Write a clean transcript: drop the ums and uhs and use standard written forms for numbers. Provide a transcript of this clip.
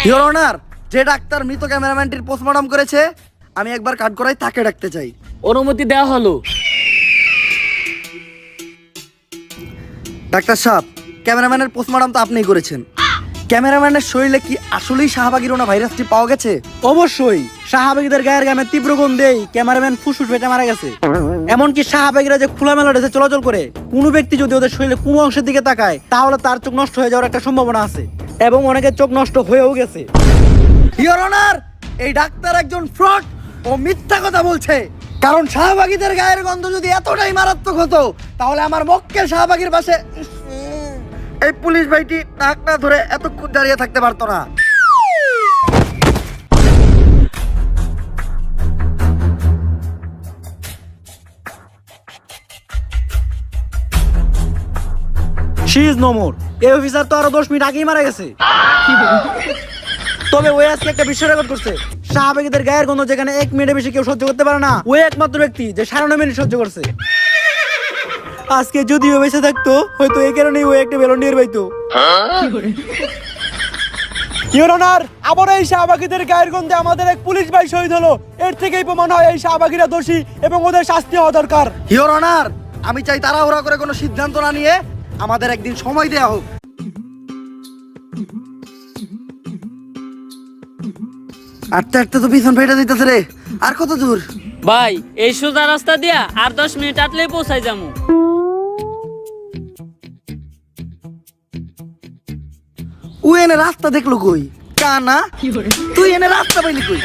Your honour, যে doctor মৃত ক্যামেরাম্যানটির post-mortem করেছে আমি একবার কাট করাই তাকে ডাকতে চাই। অনুমতি দেওয়া হলো। ডাক্তার সাহেব, ক্যামেরাম্যানের পোস্টমর্টম তো আপনিই করেছেন। ক্যামেরাম্যানের শরীরে কি আসলেই শাহবাগিরোনা ভাইরাসটি পাওয়া গেছে? অবশ্যই শাহবাগীদের গায়ের গামে তীব্র গন্ধেই ক্যামেরাম্যান ফুসফুস ফেটে মারা গেছে। এমনকি শাহবাগীরা যে খোলামেলা ড্রেসে চলাচল করে, কোনো ব্যক্তি যদি ওদের শরীরে কোনো অংশের দিকে তাকায় তাহলে তার চোখ নষ্ট হয়ে যাওয়ার একটা সম্ভাবনা আছে, এবং অনেকের চোখ নষ্ট হয়েও গেছে। ইওর অনার, এই ডাক্তার একজন ফ্রড ও মিথ্যা কথা বলছে। কারণ শাহবাগীদের গায়ের গন্ধ যদি এতটাই মারাত্মক হতো তাহলে আমার মক্কেল শাহবাগীর পাশে এই পুলিশ ভাইটি নাক না ধরে এতক্ষণ দাঁড়িয়ে থাকতে পারতো না। She is no more. এই অফিসার তো আরো 10 মিনিট আগেই মারা গেছে। তবে ওই আজকে একটা বিশ্ব রেকর্ড করছে। শাহবাগীদের গায়ের গন্ধ যেখানে 1 মিনিটের বেশি কেউ সহ্য করতে পারে না, ওই একমাত্র ব্যক্তি যে 9.5 মিনিট সহ্য করছে। আজকে যদিও বেঁচে থাকতো হয়তো এই কারণেই ওই একটা ভলেন্টিয়ার পাইতো। ইওর অনার, আবার এই শাহবাগীদের গায়ের গন্ধে আমাদের এক পুলিশ ভাই শহীদ হলো। এর থেকেই প্রমাণ হয় এই শাহবাগীরা দোষী এবং ওদের শাস্তি হওয়া দরকার। ইওর অনার, আমি চাই তাড়াহুড়া করে কোনো সিদ্ধান্ত না নিয়ে আমাদের একদিন সময় দেয়া হোক। আটতে আটতে তো পিছন ফেটে দিতেছে রে। আর কত দূর? ভাই, এই সোজা রাস্তা দিয়া আর 10 মিনিট আটলেই পৌঁছাই যামু। ও এনে রাস্তা দেখলো কই? কানা, তুই এনে রাস্তা পাইলি কই?